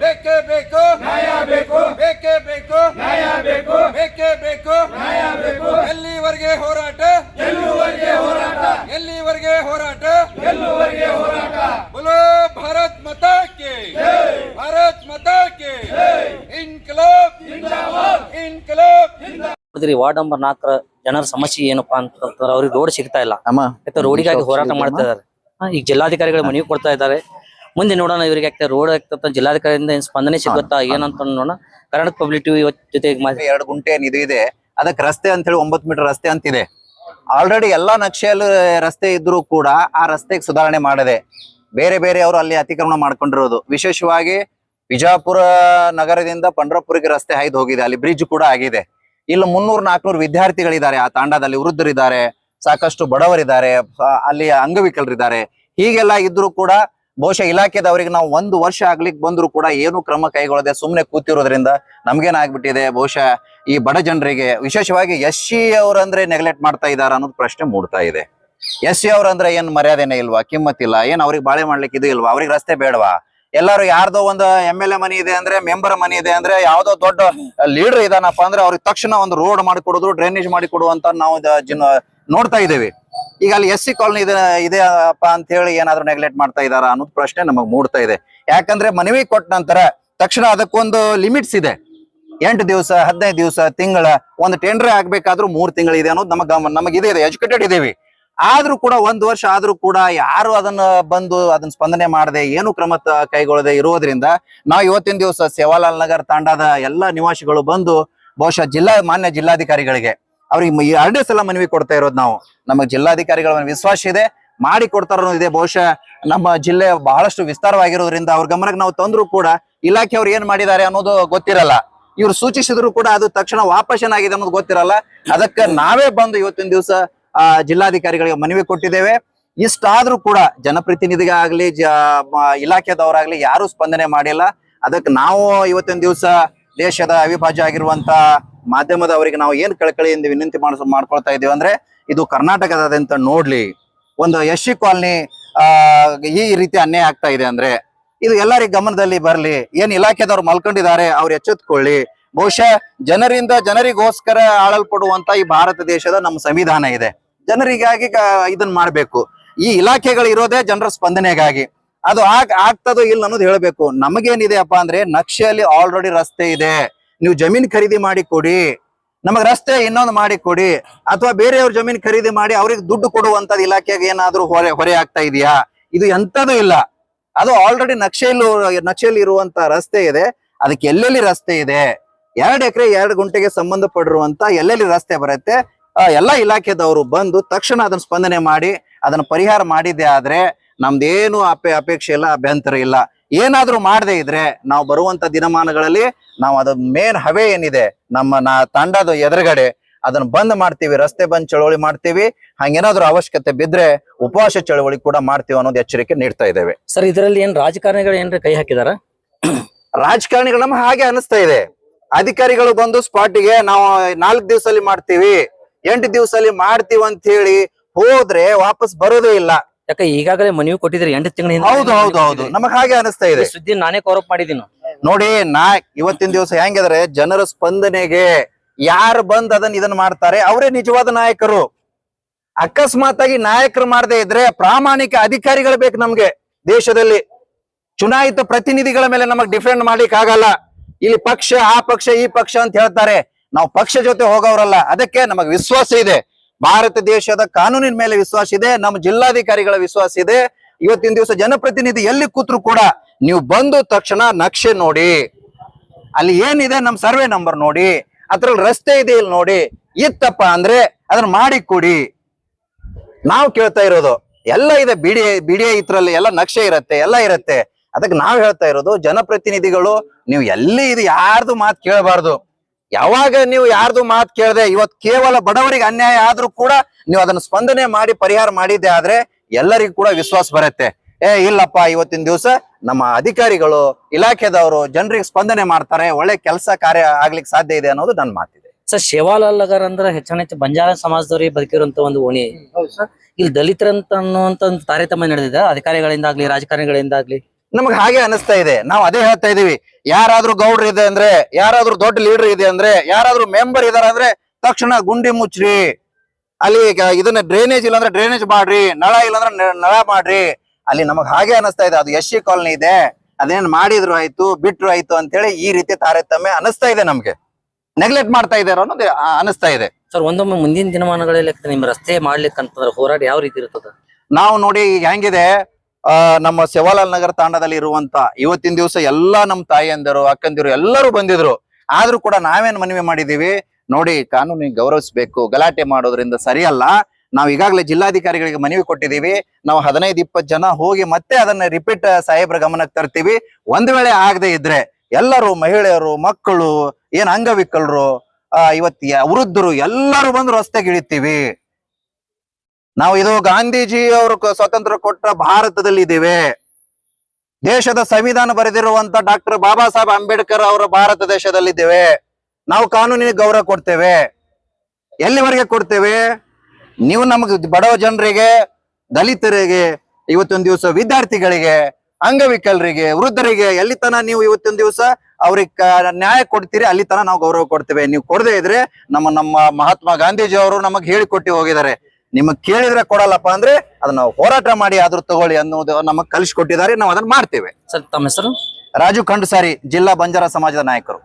ಬೇಕೇ ಬೇಕು ನ್ಯಾಯ ಬೇಕು, ಬೇಕೇ ಬೇಕು ನ್ಯಾಯ ಬೇಕು, ಬೇಕೇ ಬೇಕು ನ್ಯಾಯ ಬೇಕು. ಎಲ್ಲಿವರೆಗೆ ಹೋರಾಟ, ಎಲ್ಲಿವರೆಗೆ ಹೋರಾಟ, ಎಲ್ಲಿವರೆಗೆ ಹೋರಾಟ, ಎಲ್ಲಿವರೆಗೆ ಹೋರಾಟ. बोलो भारत माता के जय, भारत माता के जय. इनकलाब जिंदाबाद, इनकलाब जिंदाबाद. ವಾರ್ಡ್ ನಂಬರ್ 4 ಜನರ ಸಮಸ್ಯೆ ಏನಪ್ಪಾ ಅಂತಂದ್ರೆ ಅವ್ರಿಗೆ ರೋಡ್ ಸಿಗ್ತಾ ಇಲ್ಲ. ರೋಡಿಗಾಗಿ ಹೋರಾಟ ಮಾಡ್ತಾ ಇದಾರೆ. ಈಗ ಜಿಲ್ಲಾಧಿಕಾರಿಗಳು ಮನವಿ ಕೊಡ್ತಾ ಇದ್ದಾರೆ. ಮುಂದೆ ನೋಡೋಣ ಇವ್ರಿಗೆ ಆಗ್ತಾ ರೋಡ್ ಆಗ್ತದ, ಜಿಲ್ಲಾಧಿಕಾರಿಯಿಂದ ಸ್ಪಂದನೆ ಸಿಗುತ್ತಾ ಏನಂತ ನೋಡೋಣ. ಕರ್ನಾಟಕ ಪಬ್ಲಿಕ್ ಟಿವಿ ಜೊತೆ 2 ಗುಂಟೆ ನಿಧಿ ಇದೆ, ಅದಕ್ಕೆ ರಸ್ತೆ ಅಂತ ಹೇಳಿ 9 ಮೀಟರ್ ರಸ್ತೆ ಅಂತಿದೆ. ಆಲ್ರೆಡಿ ಎಲ್ಲಾ ನಕ್ಷೆಯಲ್ಲಿ ರಸ್ತೆ ಇದ್ರೂ ಕೂಡ ಆ ರಸ್ತೆಗೆ ಸುಧಾರಣೆ ಮಾಡದೆ ಬೇರೆ ಬೇರೆ ಅವರು ಅಲ್ಲಿ ಅತಿಕ್ರಮಣ ಮಾಡ್ಕೊಂಡಿರೋದು. ವಿಶೇಷವಾಗಿ ವಿಜಾಪುರ ನಗರದಿಂದ ಪಂಡ್ರಪುರಿಗೆ ರಸ್ತೆ ಹಾಯ್ದು ಹೋಗಿದೆ, ಅಲ್ಲಿ ಬ್ರಿಡ್ಜ್ ಕೂಡ ಆಗಿದೆ. ಇಲ್ಲಿ 300-400 ವಿದ್ಯಾರ್ಥಿಗಳಿದ್ದಾರೆ, ಆ ತಾಂಡದಲ್ಲಿ ವೃದ್ಧರಿದ್ದಾರೆ, ಸಾಕಷ್ಟು ಬಡವರಿದ್ದಾರೆ, ಅಲ್ಲಿ ಅಂಗವಿಕಲರಿದ್ದಾರೆ. ಹೀಗೆಲ್ಲ ಇದ್ರೂ ಕೂಡ ಬಹುಶಃ ಇಲಾಖೆದವರಿಗೆ ನಾವು 1 ವರ್ಷ ಆಗ್ಲಿಕ್ಕೆ ಬಂದ್ರು ಕೂಡ ಏನು ಕ್ರಮ ಕೈಗೊಳ್ಳದೆ ಸುಮ್ಮನೆ ಕೂತಿರೋದ್ರಿಂದ ನಮ್ಗೇನಾಗ್ಬಿಟ್ಟಿದೆ, ಬಹುಶಃ ಈ ಬಡ ಜನರಿಗೆ ವಿಶೇಷವಾಗಿ SC ಅವರಂದ್ರೆ ನೆಗ್ಲೆಕ್ಟ್ ಮಾಡ್ತಾ ಇದಾರ ಅನ್ನೋದು ಪ್ರಶ್ನೆ ಮೂಡ್ತಾ ಇದೆ. SC ಅವ್ರಂದ್ರೆ ಏನ್ ಮರ್ಯಾದೆನೇ ಇಲ್ವಾ, ಕಿಮ್ಮತ್ತಿಲ್ಲ, ಏನ್ ಅವ್ರಿಗೆ ಬಾಳೆ ಮಾಡ್ಲಿಕ್ಕೆ ಇದು ಇಲ್ವಾ, ಅವ್ರಿಗೆ ರಸ್ತೆ ಬೇಡವಾ? ಎಲ್ಲಾರು ಯಾರ್ದೋ ಒಂದು MLA ಮನಿ ಇದೆ ಅಂದ್ರೆ, ಮೆಂಬರ್ ಮನಿ ಇದೆ ಅಂದ್ರೆ, ಯಾವ್ದೋ ದೊಡ್ಡ ಲೀಡರ್ ಇದಾನಪ್ಪ ಅಂದ್ರೆ ಅವ್ರಿಗೆ ತಕ್ಷಣ ಒಂದು ರೋಡ್ ಮಾಡಿಕೊಡೋದು, ಡ್ರೈನೇಜ್ ಮಾಡಿಕೊಡುವಂತ ನಾವು ನೋಡ್ತಾ ಇದ್ದೇವೆ. ಈಗ ಅಲ್ಲಿ SC ಕಾಲನಿ ಇದೆಯಪ್ಪ ಅಂತ ಹೇಳಿ ಏನಾದ್ರು ನೆಗ್ಲೆಕ್ಟ್ ಮಾಡ್ತಾ ಇದಾರ ಅನ್ನೋದು ಪ್ರಶ್ನೆ ನಮಗ್ ಮೂಡ್ತಾ ಇದೆ. ಯಾಕಂದ್ರೆ ಮನವಿ ಕೊಟ್ಟ ನಂತರ ತಕ್ಷಣ ಅದಕ್ಕೊಂದು ಲಿಮಿಟ್ಸ್ ಇದೆ. 8 ದಿವಸ, 15 ದಿವಸ, ತಿಂಗಳ, ಒಂದು ಟೆಂಡರ್ ಆಗ್ಬೇಕಾದ್ರೂ 3 ತಿಂಗಳಿದೆ ಅನ್ನೋದು ನಮಗಿದೆ, ಎಜುಕೇಟೆಡ್ ಇದೇವಿ. ಆದ್ರೂ ಕೂಡ 1 ವರ್ಷ ಆದ್ರೂ ಕೂಡ ಯಾರು ಅದನ್ನ ಬಂದು ಅದನ್ನ ಸ್ಪಂದನೆ ಮಾಡದೆ ಏನು ಕ್ರಮ ಕೈಗೊಳ್ಳದೆ ಇರುವುದರಿಂದ ನಾವು ಇವತ್ತಿನ ದಿವಸ ಸೇವಾಲಾಲ್ ನಗರ್ ತಾಂಡಾದ ಎಲ್ಲಾ ನಿವಾಸಿಗಳು ಬಂದು ಬಹುಶಃ ಮಾನ್ಯ ಜಿಲ್ಲಾಧಿಕಾರಿಗಳಿಗೆ ಅವ್ರಿಗೆ 2 ಸಲ ಮನವಿ ಕೊಡ್ತಾ ಇರೋದು ನಾವು. ನಮಗೆ ಜಿಲ್ಲಾಧಿಕಾರಿಗಳ ವಿಶ್ವಾಸ ಇದೆ, ಮಾಡಿ ಕೊಡ್ತಾರ ಇದೆ. ಬಹುಶಃ ನಮ್ಮ ಜಿಲ್ಲೆ ಬಹಳಷ್ಟು ವಿಸ್ತಾರವಾಗಿರೋದ್ರಿಂದ ಅವ್ರ ಗಮನಕ್ಕೆ ನಾವು ತಂದ್ರು ಕೂಡ ಇಲಾಖೆಯವ್ರು ಏನ್ ಮಾಡಿದ್ದಾರೆ ಅನ್ನೋದು ಗೊತ್ತಿರಲ್ಲ. ಇವ್ರು ಸೂಚಿಸಿದ್ರು ಕೂಡ ಅದು ತಕ್ಷಣ ವಾಪಸ್ ಏನಾಗಿದೆ ಅನ್ನೋದು ಗೊತ್ತಿರಲ್ಲ. ಅದಕ್ಕೆ ನಾವೇ ಬಂದು ಇವತ್ತಿನ ದಿವಸ ಜಿಲ್ಲಾಧಿಕಾರಿಗಳಿಗೆ ಮನವಿ ಕೊಟ್ಟಿದ್ದೇವೆ. ಇಷ್ಟಾದ್ರೂ ಕೂಡ ಜನಪ್ರತಿನಿಧಿಗಾಗ್ಲಿ ಇಲಾಖೆದವರಾಗ್ಲಿ ಯಾರು ಸ್ಪಂದನೆ ಮಾಡಿಲ್ಲ. ಅದಕ್ಕೆ ನಾವು ಇವತ್ತಿನ ದಿವಸ ದೇಶದ ಅವಿಭಾಜ್ಯ ಆಗಿರುವಂತ ಮಾಧ್ಯಮದವರಿಗೆ ನಾವು ಏನ್ ಕಳಕಳಿಯಿಂದ ವಿನಂತಿ ಮಾಡ್ಕೊಳ್ತಾ ಇದೀವಿ ಅಂದ್ರೆ, ಇದು ಕರ್ನಾಟಕದಾದ್ಯಂತ ನೋಡ್ಲಿ, ಒಂದು SC ಕಾಲನಿ ಈ ರೀತಿ ಅನ್ಯಾಯ ಆಗ್ತಾ ಇದೆ ಅಂದ್ರೆ ಇದು ಎಲ್ಲರಿಗೂ ಗಮನದಲ್ಲಿ ಬರ್ಲಿ. ಏನ್ ಇಲಾಖೆದವ್ರು ಮಲ್ಕೊಂಡಿದ್ದಾರೆ ಅವ್ರು ಎಚ್ಚೆತ್ಕೊಳ್ಳಿ. ಬಹುಶಃ ಜನರಿಗೋಸ್ಕರ ಆಳಲ್ಪಡುವಂತ ಈ ಭಾರತ ದೇಶದ ನಮ್ಮ ಸಂವಿಧಾನ ಇದೆ, ಜನರಿಗಾಗಿ ಇದನ್ನ ಮಾಡ್ಬೇಕು. ಈ ಇಲಾಖೆಗಳು ಇರೋದೇ ಜನರ ಸ್ಪಂದನೆಗಾಗಿ. ಅದು ಆಗ್ತದೋ ಇಲ್ಲ ಅನ್ನೋದು ಹೇಳ್ಬೇಕು. ನಮಗೇನಿದೆಯಪ್ಪ ಅಂದ್ರೆ ನಕ್ಷೆಯಲ್ಲಿ ಆಲ್ರೆಡಿ ರಸ್ತೆ ಇದೆ, ನೀವು ಜಮೀನ್ ಖರೀದಿ ಮಾಡಿ ಕೊಡಿ, ನಮಗ್ ರಸ್ತೆ ಇನ್ನೊಂದು ಮಾಡಿ ಕೊಡಿ, ಅಥವಾ ಬೇರೆಯವ್ರ ಜಮೀನ್ ಖರೀದಿ ಮಾಡಿ ಅವ್ರಿಗೆ ದುಡ್ಡು ಕೊಡುವಂತದ್ದು ಇಲಾಖೆಗೆ ಏನಾದ್ರೂ ಹೊರೆ ಆಗ್ತಾ ಇದೆಯಾ? ಇದು ಎಂತದೂ ಇಲ್ಲ. ಅದು ಆಲ್ರೆಡಿ ನಕ್ಷೆಯಲ್ಲಿ ಇರುವಂತ ರಸ್ತೆ ಇದೆ. ಅದಕ್ಕೆ ಎಲ್ಲೆಲ್ಲಿ ರಸ್ತೆ ಇದೆ, 2 ಎಕರೆ 2 ಗುಂಟೆಗೆ ಸಂಬಂಧಪಟ್ಟಿರುವಂತ ಎಲ್ಲೆಲ್ಲಿ ರಸ್ತೆ ಬರುತ್ತೆ, ಎಲ್ಲಾ ಇಲಾಖೆದವರು ಬಂದು ತಕ್ಷಣ ಅದನ್ನ ಸ್ಪಂದನೆ ಮಾಡಿ ಅದನ್ನ ಪರಿಹಾರ ಮಾಡಿದ್ದೆ ಆದ್ರೆ ನಮ್ದೇನು ಅಪೇಕ್ಷೆ ಇಲ್ಲ, ಅಭ್ಯಂತರ ಇಲ್ಲ. ಏನಾದ್ರೂ ಮಾಡದೇ ಇದ್ರೆ ನಾವು ಬರುವಂತ ದಿನಮಾನಗಳಲ್ಲಿ ನಾವು ಅದ ಮೇನ್ ಹವೆ ಏನಿದೆ ನಮ್ಮ ತಾಂಡದ ಎದುರುಗಡೆ ಅದನ್ನ ಬಂದ್ ಮಾಡ್ತೀವಿ, ರಸ್ತೆ ಬಂದ್ ಚಳವಳಿ ಮಾಡ್ತೀವಿ. ಹಂಗೇನಾದ್ರೂ ಅವಶ್ಯಕತೆ ಬಿದ್ರೆ ಉಪವಾಸ ಚಳವಳಿ ಕೂಡ ಮಾಡ್ತೀವಿ ಅನ್ನೋದು ಎಚ್ಚರಿಕೆ ನೀಡ್ತಾ ಇದ್ದೇವೆ. ಸರ್, ಇದರಲ್ಲಿ ಏನ್ ರಾಜಕಾರಣಿಗಳು ಏನ್ರ ಕೈ ಹಾಕಿದಾರ? ರಾಜಕಾರಣಿಗಳು ನಮ್ಮ ಹಾಗೆ ಅನಿಸ್ತಾ ಇದೆ. ಅಧಿಕಾರಿಗಳು ಬಂದು ಸ್ಪಾಟಿಗೆ ನಾವು 4 ದಿವಸದಲ್ಲಿ ಮಾಡ್ತೀವಿ, 8 ದಿವಸದಲ್ಲಿ ಮಾಡ್ತೀವಿ ಅಂತ ಹೇಳಿ ಹೋದ್ರೆ ವಾಪಸ್ ಬರೋದೇ ಇಲ್ಲ. ಯಾಕೆ ಈಗಾಗಲೇ ಮನವಿ ಕೊಟ್ಟಿದ್ರಿ 8 ತಿಂಗಳ. ಹೌದು, ನಮಗ್ ಹಾಗೆ ಅನಿಸ್ತಾ ಇದೆ. ಸುದ್ದಿ ನಾನೇ ಕವರಪ್ ಮಾಡಿದೀನಿ ನೋಡಿ. ಇವತ್ತಿನ ದಿವಸ ಹೆಂಗಿದ್ರೆ ಜನರ ಸ್ಪಂದನೆಗೆ ಯಾರು ಬಂದ್ ಇದನ್ನ ಮಾಡ್ತಾರೆ ಅವರೇ ನಿಜವಾದ ನಾಯಕರು. ಅಕಸ್ಮಾತ್ ಆಗಿ ನಾಯಕರು ಮಾಡದೇ ಇದ್ರೆ ಪ್ರಾಮಾಣಿಕ ಅಧಿಕಾರಿಗಳು ಬೇಕು ನಮ್ಗೆ. ದೇಶದಲ್ಲಿ ಚುನಾಯಿತ ಪ್ರತಿನಿಧಿಗಳ ಮೇಲೆ ನಮಗ್ ಡಿಫೆಂಡ್ ಮಾಡ್ಲಿಕ್ಕೆ ಆಗಲ್ಲ. ಇಲ್ಲಿ ಪಕ್ಷ, ಆ ಪಕ್ಷ, ಈ ಪಕ್ಷ ಅಂತ ಹೇಳ್ತಾರೆ. ನಾವು ಪಕ್ಷ ಜೊತೆ ಹೋಗೋರಲ್ಲ. ಅದಕ್ಕೆ ನಮಗ್ ವಿಶ್ವಾಸ ಇದೆ, ಭಾರತ ದೇಶದ ಕಾನೂನಿನ ಮೇಲೆ ವಿಶ್ವಾಸ ಇದೆ, ನಮ್ಮ ಜಿಲ್ಲಾಧಿಕಾರಿಗಳ ವಿಶ್ವಾಸ ಇದೆ. ಇವತ್ತಿನ ದಿವಸ ಜನಪ್ರತಿನಿಧಿ ಎಲ್ಲಿ ಕೂತ್ರು ಕೂಡ ನೀವು ಬಂದು ತಕ್ಷಣ ನಕ್ಷೆ ನೋಡಿ, ಅಲ್ಲಿ ಏನಿದೆ ನಮ್ ಸರ್ವೆ ನಂಬರ್ ನೋಡಿ, ಅದ್ರಲ್ಲಿ ರಸ್ತೆ ಇದೆ ಇಲ್ಲಿ ನೋಡಿ, ಇತ್ತಪ್ಪ ಅಂದ್ರೆ ಅದನ್ನ ಮಾಡಿ ಕೊಡಿ. ನಾವು ಕೇಳ್ತಾ ಇರೋದು ಎಲ್ಲ ಇದೆ, ಬಿಡಿ ಇದ್ರಲ್ಲಿ ಎಲ್ಲ ನಕ್ಷೆ ಇರತ್ತೆ, ಎಲ್ಲ ಇರತ್ತೆ. ಅದಕ್ಕೆ ನಾವ್ ಹೇಳ್ತಾ ಇರೋದು ಜನಪ್ರತಿನಿಧಿಗಳು ನೀವು ಎಲ್ಲಿ ಇದು ಯಾರ್ದು ಮಾತು ಕೇಳಬಾರ್ದು. ಯಾವಾಗ ನೀವು ಯಾರ್ದು ಮಾತು ಕೇಳದೆ ಇವತ್ತು ಕೇವಲ ಬಡವರಿಗೆ ಅನ್ಯಾಯ ಆದ್ರೂ ಕೂಡ ನೀವು ಅದನ್ನ ಸ್ಪಂದನೆ ಮಾಡಿ ಪರಿಹಾರ ಮಾಡಿದ್ದೆ ಆದ್ರೆ ಎಲ್ಲರಿಗೂ ಕೂಡ ವಿಶ್ವಾಸ ಬರುತ್ತೆ. ಇಲ್ಲಪ್ಪ ಇವತ್ತಿನ ದಿವಸ ನಮ್ಮ ಅಧಿಕಾರಿಗಳು, ಇಲಾಖೆದವರು ಜನರಿಗೆ ಸ್ಪಂದನೆ ಮಾಡ್ತಾರೆ, ಒಳ್ಳೆ ಕೆಲಸ ಕಾರ್ಯ ಆಗ್ಲಿಕ್ಕೆ ಸಾಧ್ಯ ಇದೆ ಅನ್ನೋದು ನನ್ನ ಮಾತಿದೆ. ಸರ್, ಸೇವಾಲಾಲ್ ನಗರ್ ಅಂದ್ರೆ ಹೆಚ್ಚು ಬಂಜಾರ ಸಮಾಜದವರಿಗೆ ಬದುಕಿರುವಂತ ಒಂದು ಓಣಿ. ಇಲ್ಲಿ ದಲಿತರಂತ ಅನ್ನುವಂತ ತಾರತಮ್ಯ ನಡೆದಿದೆ, ಅಧಿಕಾರಿಗಳಿಂದಾಗ್ಲಿ ರಾಜಕಾರಣಿಗಳಿಂದಾಗ್ಲಿ. ನಮಗ್ ಹಾಗೆ ಅನಿಸ್ತಾ ಇದೆ. ನಾವು ಅದೇ ಹೇಳ್ತಾ ಇದೀವಿ, ಯಾರಾದ್ರೂ ಗೌಡ್ರು ಇದೆ ಅಂದ್ರೆ, ಯಾರಾದ್ರೂ ದೊಡ್ಡ ಲೀಡರ್ ಇದೆ ಅಂದ್ರೆ, ಯಾರಾದ್ರೂ ಮೆಂಬರ್ ಇದಾರೆ ಅಂದ್ರೆ ತಕ್ಷಣ ಗುಂಡಿ ಮುಚ್ಚ್ರಿ, ಅಲ್ಲಿ ಇದನ್ನ ಡ್ರೈನೇಜ್ ಇಲ್ಲ ಅಂದ್ರೆ ಡ್ರೈನೇಜ್ ಮಾಡ್ರಿ, ನಳ ಇಲ್ಲ ಅಂದ್ರೆ ನಳ ಮಾಡ್ರಿ. ಅಲ್ಲಿ ನಮಗ್ ಹಾಗೆ ಅನಿಸ್ತಾ ಇದೆ, ಅದು SC ಕಾಲನಿ ಇದೆ, ಅದೇನ್ ಮಾಡಿದ್ರು ಆಯ್ತು ಬಿಟ್ರು ಆಯ್ತು ಅಂತ ಹೇಳಿ ಈ ರೀತಿ ತಾರತಮ್ಯ ಅನಿಸ್ತಾ ಇದೆ, ನಮ್ಗೆ ನೆಗ್ಲೆಕ್ಟ್ ಮಾಡ್ತಾ ಇದಾರೆ ಅನ್ನೋದು ಅನಿಸ್ತಾ ಇದೆ. ಸರ್ ಒಂದೊಮ್ಮೆ ಮುಂದಿನ ದಿನಮಾನಗಳಲ್ಲಿ ನಿಮ್ ರಸ್ತೆ ಮಾಡ್ಲಿಕ್ಕಂತಂದ್ರೆ ಹೋರಾಟ ಯಾವ ರೀತಿ ಇರ್ತದ? ನಾವು ನೋಡಿ ಈಗ ಹೆಂಗಿದೆ, ನಮ್ಮ ಸೇವಾಲಾಲ್ ನಗರ ತಾಂಡದಲ್ಲಿ ಇರುವಂತ ಇವತ್ತಿನ ದಿವಸ ಎಲ್ಲಾ ನಮ್ ತಾಯಿಯಂದರು ಅಕ್ಕಂದಿರು ಎಲ್ಲರೂ ಬಂದಿದ್ರು. ಆದ್ರೂ ಕೂಡ ನಾವೇನ್ ಮನವಿ ಮಾಡಿದೀವಿ ನೋಡಿ, ಕಾನೂನಿಗೆ ಗೌರವಿಸಬೇಕು, ಗಲಾಟೆ ಮಾಡೋದ್ರಿಂದ ಸರಿಯಲ್ಲ. ನಾವು ಈಗಾಗಲೇ ಜಿಲ್ಲಾಧಿಕಾರಿಗಳಿಗೆ ಮನವಿ ಕೊಟ್ಟಿದೀವಿ. ನಾವು 15-20 ಜನ ಹೋಗಿ ಮತ್ತೆ ಅದನ್ನ ರಿಪೀಟ್ ಸಾಹೇಬ್ರ ಗಮನಕ್ಕೆ ತರ್ತೀವಿ. ಒಂದ್ ವೇಳೆ ಆಗದೆ ಇದ್ರೆ ಎಲ್ಲರೂ ಮಹಿಳೆಯರು, ಮಕ್ಕಳು, ಏನ್ ಅಂಗವಿಕಲರು, ವೃದ್ಧರು ಎಲ್ಲರೂ ಬಂದು ರಸ್ತೆಗೆ ಇಳಿತೀವಿ. ನಾವು ಇದು ಗಾಂಧೀಜಿ ಅವರು ಸ್ವಾತಂತ್ರ್ಯ ಕೊಟ್ಟ ಭಾರತದಲ್ಲಿ ಇದ್ದೇವೆ. ದೇಶದ ಸಂವಿಧಾನ ಬರೆದಿರುವಂತ ಡಾಕ್ಟರ್ ಬಾಬಾ ಸಾಹೇಬ್ ಅಂಬೇಡ್ಕರ್ ಅವರ ಭಾರತ ದೇಶದಲ್ಲಿದ್ದೇವೆ. ನಾವು ಕಾನೂನಿಗೆ ಗೌರವ ಕೊಡ್ತೇವೆ. ಎಲ್ಲಿವರೆಗೆ ಕೊಡ್ತೇವೆ? ನೀವು ನಮಗೆ ಬಡವ ಜನರಿಗೆ, ದಲಿತರಿಗೆ, ಇವತ್ತೊಂದು ದಿವಸ ವಿದ್ಯಾರ್ಥಿಗಳಿಗೆ, ಅಂಗವಿಕಲರಿಗೆ, ವೃದ್ಧರಿಗೆ ಎಲ್ಲಿ ತನ ನೀವು ಇವತ್ತೊಂದು ದಿವಸ ಅವ್ರಿಗೆ ನ್ಯಾಯ ಕೊಡ್ತೀರಿ, ಅಲ್ಲಿ ತನ ನಾವು ಗೌರವ ಕೊಡ್ತೇವೆ. ನೀವು ಕೊಡದೇ ಇದ್ರೆ ನಮ್ಮ ಮಹಾತ್ಮ ಗಾಂಧೀಜಿ ಅವರು ನಮಗೆ ಹೇಳಿಕೊಟ್ಟು ಹೋಗಿದ್ದಾರೆ, ನಿಮಗ್ ಕೇಳಿದ್ರೆ ಕೊಡಲ್ಲಪ್ಪ ಅಂದ್ರೆ ಅದನ್ನ ನಾವು ಹೋರಾಟ ಮಾಡಿ ಆದ್ರೂ ತಗೊಳ್ಳಿ ಅನ್ನೋದು ನಮಗ್ ಕಲಿಸ್ಕೊಟ್ಟಿದ್ದಾರೆ. ನಾವು ಅದನ್ನ ಮಾಡ್ತೇವೆ. ಸರ್ ತಮ್ಮ ಹೆಸರು? ರಾಜು ಖಂಡಸಾರಿ, ಜಿಲ್ಲಾ ಬಂಜಾರ ಸಮಾಜದ ನಾಯಕರು.